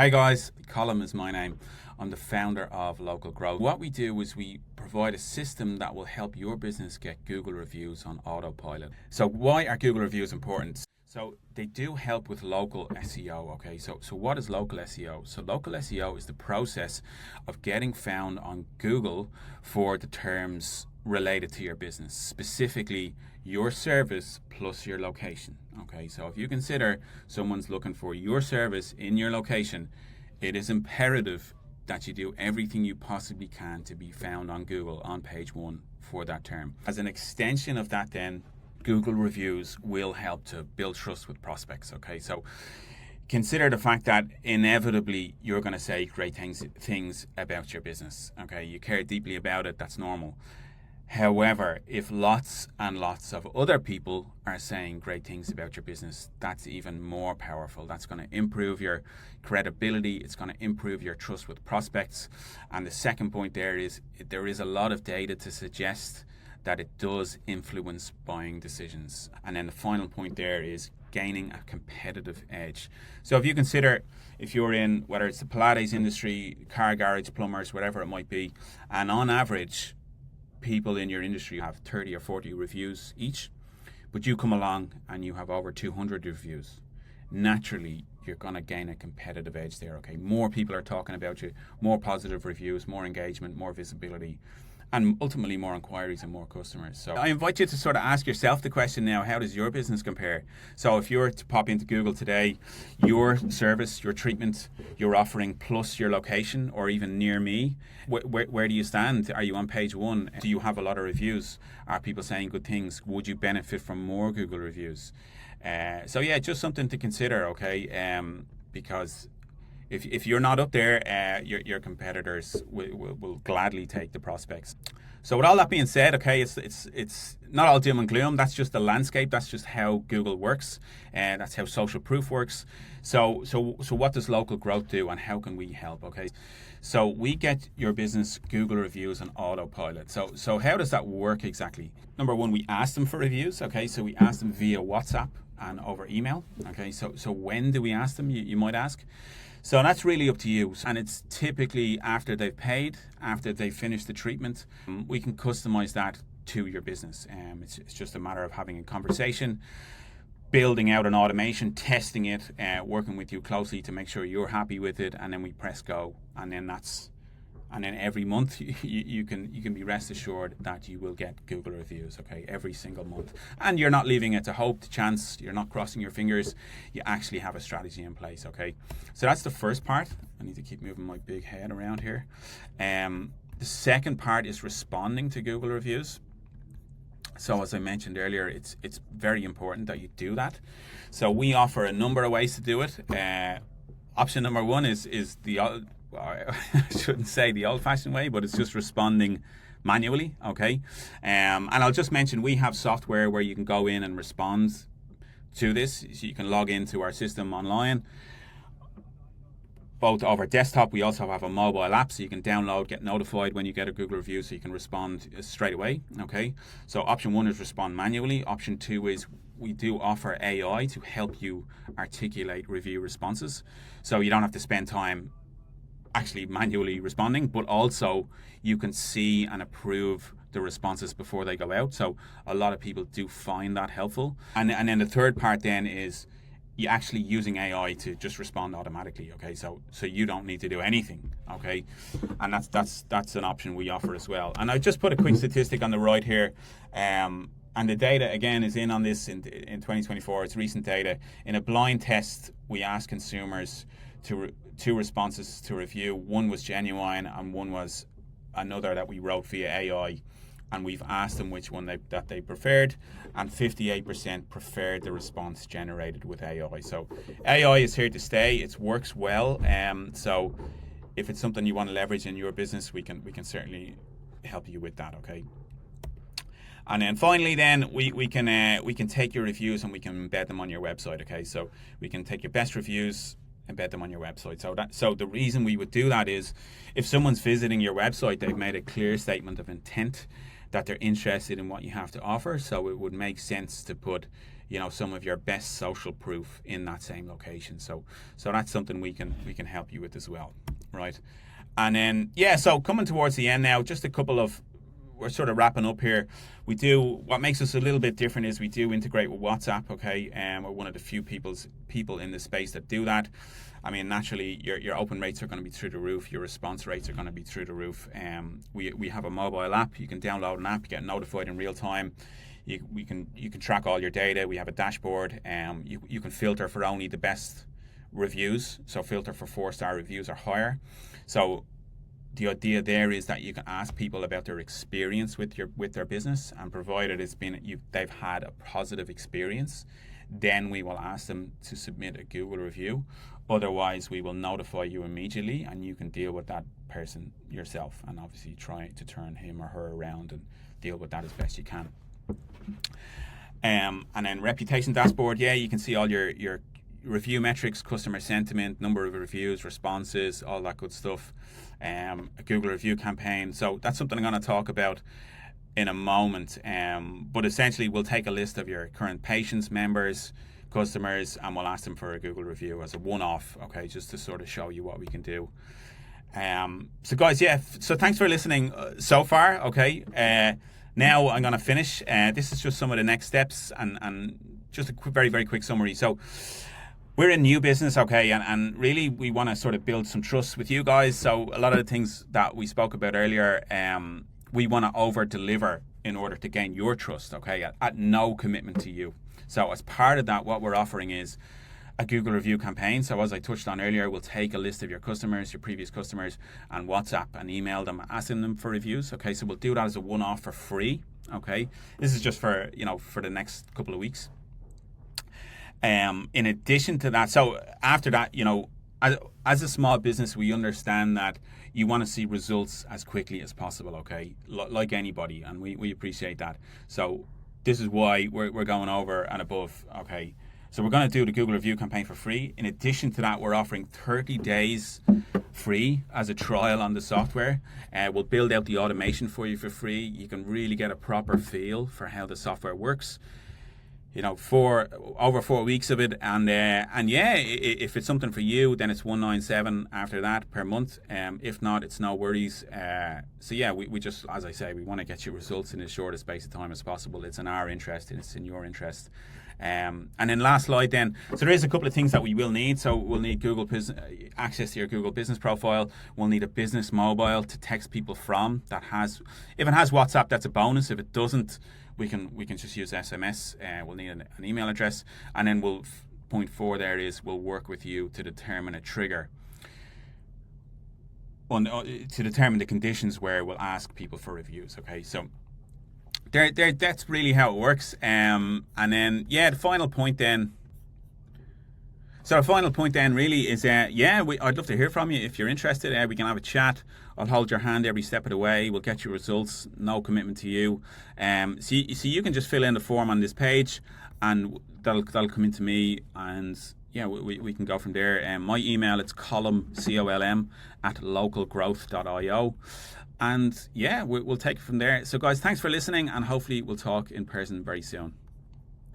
Hey guys, Colin is my name. I'm the founder of Local Growth. What we do is we provide a system that will help your business get Google reviews on autopilot. So why are Google reviews important? So they do help with local SEO, okay? So what is local SEO? So local SEO is the process of getting found on Google for the terms related to your business, specifically your service plus your location, okay? So if you consider someone's looking for your service in your location, it is imperative that you do everything you possibly can to be found on Google on page one for that term. As an extension of that then, Google reviews will help to build trust with prospects, okay? So consider the fact that inevitably you're going to say great things about your business, okay? You care deeply about it, that's normal. However, if lots and lots of other people are saying great things about your business, that's even more powerful. That's going to improve your credibility. It's going to improve your trust with prospects. And the second point there is a lot of data to suggest that it does influence buying decisions. And then the final point there is gaining a competitive edge. So if you consider, if you're in, whether it's the Pilates industry, car garage, plumbers, whatever it might be, and on average, people in your industry have 30 or 40 reviews each, but you come along and you have over 200 reviews. Naturally, you're going to gain a competitive edge there, okay? More people are talking about you, more positive reviews, more engagement, more visibility, and ultimately more inquiries and more customers. So I invite you to sort of ask yourself the question now, how does your business compare? So if you were to pop into Google today, your service, your treatment, your offering, plus your location, or even near me, where do you stand? Are you on page one? Do you have a lot of reviews? Are people saying good things? Would you benefit from more Google reviews? So yeah, just something to consider, okay? Because if you're not up there, your competitors will gladly take the prospects. So with all that being said, okay, it's not all doom and gloom. That's just the landscape. That's just how Google works, and that's how social proof works. So what does Local Growth do, and how can we help? Okay, so we get your business Google reviews on autopilot. So how does that work exactly? Number one, we ask them for reviews. Okay, so we ask them via WhatsApp and over email. Okay, so when do we ask them? You might ask. So that's really up to you. And it's typically after they've paid, after they've finished the treatment. We can customize that to your business. It's just a matter of having a conversation, building out an automation, testing it, working with you closely to make sure you're happy with it, and then we press go. And then every month you can be rest assured that you will get Google reviews, okay, every single month. And you're not leaving it to hope, to chance, you're not crossing your fingers, you actually have a strategy in place, okay? So that's the first part. I need to keep moving my big head around here. The second part is responding to Google reviews. So as I mentioned earlier, it's very important that you do that. So we offer a number of ways to do it. Option number one is the I shouldn't say the old-fashioned way, but it's just responding manually, okay? And I'll just mention we have software where you can go in and respond to this. So you can log into our system online, both over desktop. We also have a mobile app, so you can download, get notified when you get a Google review, so you can respond straight away, okay? So option one is respond manually. Option two is we do offer AI to help you articulate review responses, so you don't have to spend time actually manually responding, but also you can see and approve the responses before they go out. So a lot of people do find that helpful. And then the third part then is you actually using AI to just respond automatically, okay? So you don't need to do anything, okay? And that's an option we offer as well. And I just put a quick statistic on the right here. And the data, again, is in on this in 2024. It's recent data. In a blind test, we asked consumers two responses to review. One was genuine and one was another that we wrote via AI. And we've asked them which one that they preferred, and 58% preferred the response generated with AI. So AI is here to stay. It works well. So if it's something you want to leverage in your business, we can certainly help you with that, okay? And then finally, then we can take your reviews and we can embed them on your website, okay? So we can take your best reviews, embed them on your website. So the reason we would do that is if someone's visiting your website, they've made a clear statement of intent that they're interested in what you have to offer. So it would make sense to put some of your best social proof in that same location. So that's something we can help you with as well, right? And then so coming towards the end now, just a couple of, we're sort of wrapping up here. What makes us a little bit different is we do integrate with WhatsApp, okay? We're one of the few people in the space that do that. I mean, naturally, your open rates are going to be through the roof. Your response rates are going to be through the roof. We have a mobile app. You can download an app, you get notified in real time. You can track all your data. We have a dashboard. You can filter for only the best reviews. So filter for 4-star reviews or higher. So the idea there is that you can ask people about their experience with their business, and provided they've had a positive experience, then we will ask them to submit a Google review. Otherwise, we will notify you immediately, and you can deal with that person yourself, and obviously try to turn him or her around and deal with that as best you can. And then reputation dashboard, you can see all your review metrics, customer sentiment, number of reviews, responses, all that good stuff. A Google review campaign. So that's something I'm going to talk about in a moment. But essentially, we'll take a list of your current patients, members, customers, and we'll ask them for a Google review as a one-off, okay, just to sort of show you what we can do. So guys, so thanks for listening so far, okay. Now I'm going to finish. This is just some of the next steps and just a very, very quick summary. So we're in new business, okay, and really we want to sort of build some trust with you guys. So a lot of the things that we spoke about earlier, we want to over-deliver in order to gain your trust, okay, at no commitment to you. So as part of that, what we're offering is a Google review campaign. So as I touched on earlier, we'll take a list of your customers, your previous customers, and WhatsApp and email them, asking them for reviews, okay. So we'll do that as a one-off for free, okay. This is just for, for the next couple of weeks. In addition to that, so after that, as a small business, we understand that you want to see results as quickly as possible, okay, like anybody, and we appreciate that. So this is why we're going over and above, okay. So we're going to do the Google review campaign for free. In addition to that, we're offering 30 days free as a trial on the software. We'll build out the automation for you for free. You can really get a proper feel for how the software works. For over 4 weeks of it, and if it's something for you, then it's $197 after that per month. If not, it's no worries. We just, as I say, we want to get you results in as short a space of time as possible. It's in our interest, and it's in your interest. And then last slide then. So there is a couple of things that we will need. So we'll need access to your Google business profile. We'll need a business mobile to text people from if it has WhatsApp, that's a bonus. If it doesn't, we can just use SMS. We'll need an email address, and then point 4 there is we'll work with you to determine a trigger, to determine the conditions where we'll ask people for reviews. Okay, so that's really how it works. And then the final point then. So the final point then really is, I'd love to hear from you if you're interested. We can have a chat. I'll hold your hand every step of the way. We'll get you results. No commitment to you. So you can just fill in the form on this page, and that'll come into me, and we can go from there. My email, it's colm, COLM, @localgrowth.io. And we'll take it from there. So guys, thanks for listening, and hopefully we'll talk in person very soon.